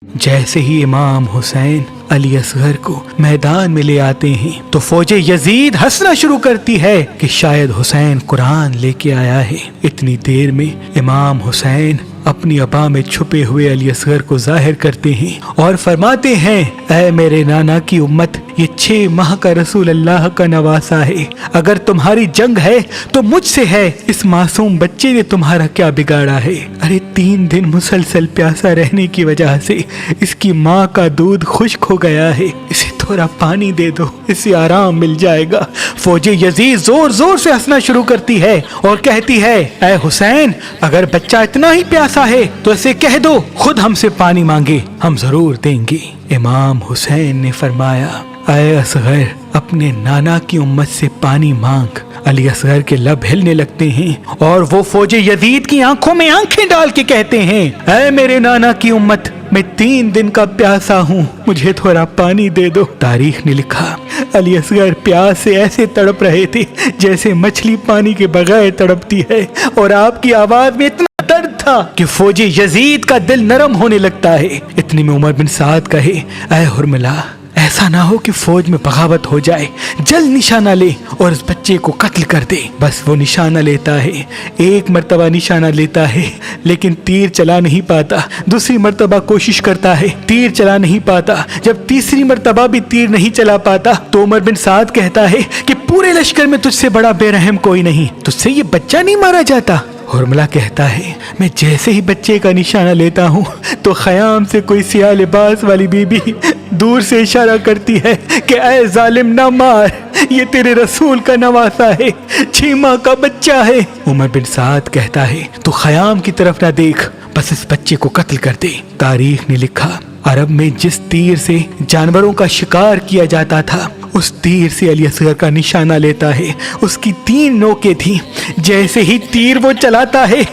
जैसे ही इमाम हुसैन अली असगर को मैदान में ले आते हैं तो फौजे यजीद हंसना शुरू करती है कि शायद हुसैन कुरान लेके आया है। इतनी देर में इमाम हुसैन अपनी अबा में छुपे हुए अली असगर को जाहिर करते हैं और फरमाते हैं, ऐ मेरे नाना की उम्मत, ये 6 माह का रसूल अल्लाह का नवासा है। अगर तुम्हारी जंग है तो मुझसे है। इस मासूम बच्चे ने तुम्हारा क्या बिगाड़ा है? अरे 3 दिन मुसलसल प्यासा रहने की वजह से इसकी माँ का दूध खुश्क हो गया है। इसे थोड़ा पानी दे दो, इसे आराम मिल जाएगा। फौजे यजीद जोर जोर से हंसना शुरू करती है और कहती है, ऐ हुसैन, अगर बच्चा इतना ही प्यासा है तो इसे कह दो खुद हमसे पानी मांगे, हम जरूर देंगे। इमाम हुसैन ने फरमाया, ऐ असगर, अपने नाना की उम्मत से पानी मांग। अली असगर के लब हिलने लगते हैं और वो फौजे यजीद की आंखों में आंखें डाल के कहते हैं, ऐ मेरे नाना की उम्मत, मैं 3 दिन का प्यासा हूँ, मुझे थोड़ा पानी दे दो। तारीख ने लिखा, अली असगर प्यास से ऐसे तड़प रहे थे जैसे मछली पानी के बगैर तड़पती है, और आपकी आवाज में इतना दर्द था कि फौजी यजीद का दिल नरम होने लगता है। इतनी में उमर बिन साद कहे, ऐ हुरमिला, ऐसा ना हो कि फौज में बगावत हो जाए, जल्द निशाना ले और उस बच्चे को कत्ल कर दे। बस वो निशाना लेता है, 1 मर्तबा निशाना लेता है लेकिन तीर चला नहीं पाता। दूसरी मर्तबा कोशिश करता है, तीर चला नहीं पाता। जब तीसरी मर्तबा भी तीर नहीं चला पाता तो उमर बिन साद कहता है कि पूरे लश्कर में तुझसे बड़ा बेरहम कोई नहीं, तुझसे ये बच्चा नहीं मारा जाता। हुरमिला कहता है, मैं जैसे ही बच्चे का निशाना लेता हूँ तो खयाम से कोई सियाह लिबास वाली बीबी दूर से इशारा करती है कि ऐ जालिम ना मार, ये तेरे रसूल का नवासा है, 6 माह का बच्चा है। उमर बिन साद कहता है, तू खयाम की तरफ ना देख, बस इस बच्चे को कत्ल कर दे। तारीख ने लिखा, अरब में जिस तीर से जानवरों का शिकार किया जाता था उस तीर से अली असगर का निशाना लेता है। उसकी 3 नोकें थी। जैसे ही तीर वो चलाता है,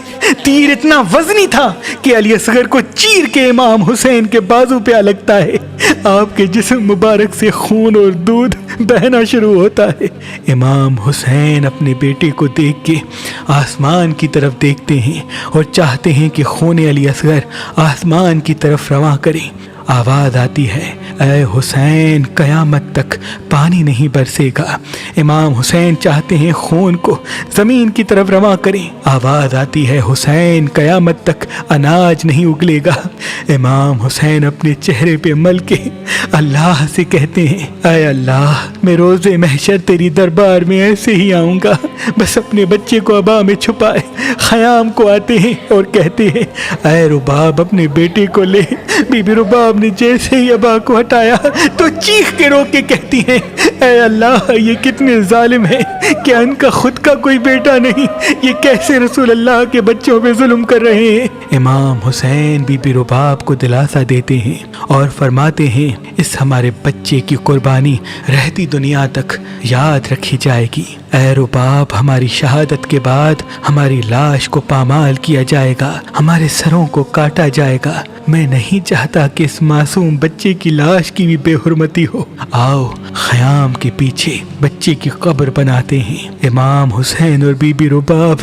तीर इतना वजनी था कि अली असगर को चीर के इमाम हुसैन के बाजू पे आ लगता है। आपके जिस्म मुबारक से खून और दूध बहना शुरू होता है। इमाम हुसैन अपने बेटे को देख के आसमान की तरफ देखते हैं और चाहते हैं कि खून अली असगर आसमान की तरफ रवां करे। आवाज आती है, ऐ हुसैन, कयामत तक पानी नहीं बरसेगा। इमाम हुसैन चाहते हैं खून को जमीन की तरफ रवां करें। आवाज आती है, हुसैन, कयामत तक अनाज नहीं उगलेगा। इमाम हुसैन अपने चेहरे पे मल के अल्लाह से कहते हैं, ऐ अल्लाह, मैं रोज़े महशर तेरी दरबार में ऐसे ही आऊँगा, बस अपने बच्चे को अबा में छुपाए। खयाम को आते हैं और कहते हैं, ऐ रुबाब, अपने बेटे को ले। बीबी रुबाब ने जैसे ही अबा को हटाया तो चीख के रो के कहती हैं, ऐ अल्लाह, ये कितने जालिम हैं, क्या इनका खुद का कोई बेटा नहीं, ये कैसे रसूल अल्लाह के बच्चों पे जुल्म कर रहे हैं। इमाम हुसैन बीबी रुबाब को दिलासा देते हैं और फरमाते हैं, इस हमारे बच्चे की कुर्बानी रहती दुनिया तक याद रखी जाएगी। ऐ रुबाब, हमारी शहादत के बाद हमारी लाश को पामाल किया जाएगा, हमारे सरों को काटा जाएगा। मैं नहीं चाहता कि इस मासूम बच्चे की लाश की भी बेहुरमती हो। आओ खयाम के पीछे बच्चे की कब्र बनाते हैं। इमाम हुसैन और बीबी रुबाब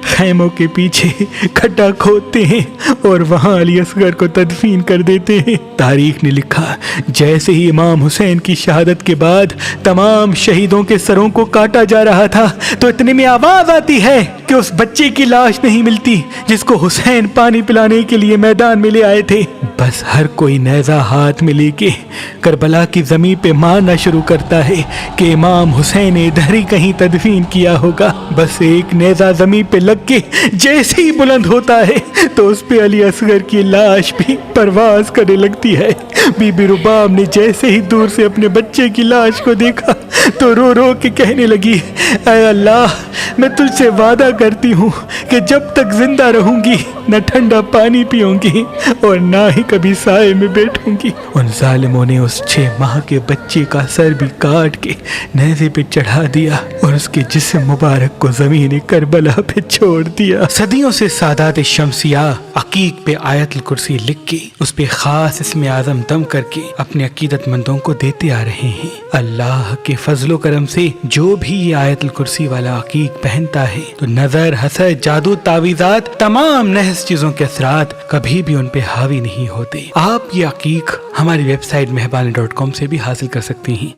खैमों के पीछे खड्डा खोदते हैं और वहां अली असगर को तदफीन कर देते हैं। तारीख ने लिखा, जैसे ही इमाम हुसैन की शहादत के बाद तमाम शहीदों के सरों को काटा जा रहा था तो इतने में आवाज आती है कि उस बच्चे की लाश नहीं मिलती जिसको हुसैन पानी पिलाने के लिए मैदान में ले आए थे। बस हर कोई नेज़ा हाथ में लेके करबला की जमीन पे मारना शुरू करता है कि इमाम हुसैन ने इधर ही कहीं तदफीन किया होगा। बस एक नेज़ा जमीन पे लग के जैसे ही बुलंद होता है तो उस पे अली असगर की लाश भी परवाज करने लगती है। बीबी रुबाब ने जैसे ही दूर से अपने बच्चे की लाश को देखा तो रो रो के कहने लगी, ऐ अल्लाह, मैं तुझसे वादा करती हूँ कि जब तक जिंदा रहूंगी न ठंडा पानी पीऊंगी और ना ही कभी साए में बैठूंगी। उन जालिमों ने उस 6 माह के बच्चे का सर भी काट के नेज़े पे चढ़ा दिया और उसके जिस्म मुबारक को ज़मीन करबला पे छोड़ दिया। सदियों से सादात शमसिया अकीक पे आयतुल कुर्सी लिख के उस पे खास इसमें आजम दम करके अपने अकीदतमंदों को देते आ रहे हैं। अल्लाह के फजलो करम से जो भी ये आयतुल कुर्सी वाला अकीक पहनता है तो नजर, हसद, जादू, तावीज़ात, तमाम नहस चीजों के असरात कभी भी उन पे हावी नहीं होते। आप ये अकीक हमारी वेबसाइट मेहबान.com से भी हासिल कर सकते हैं।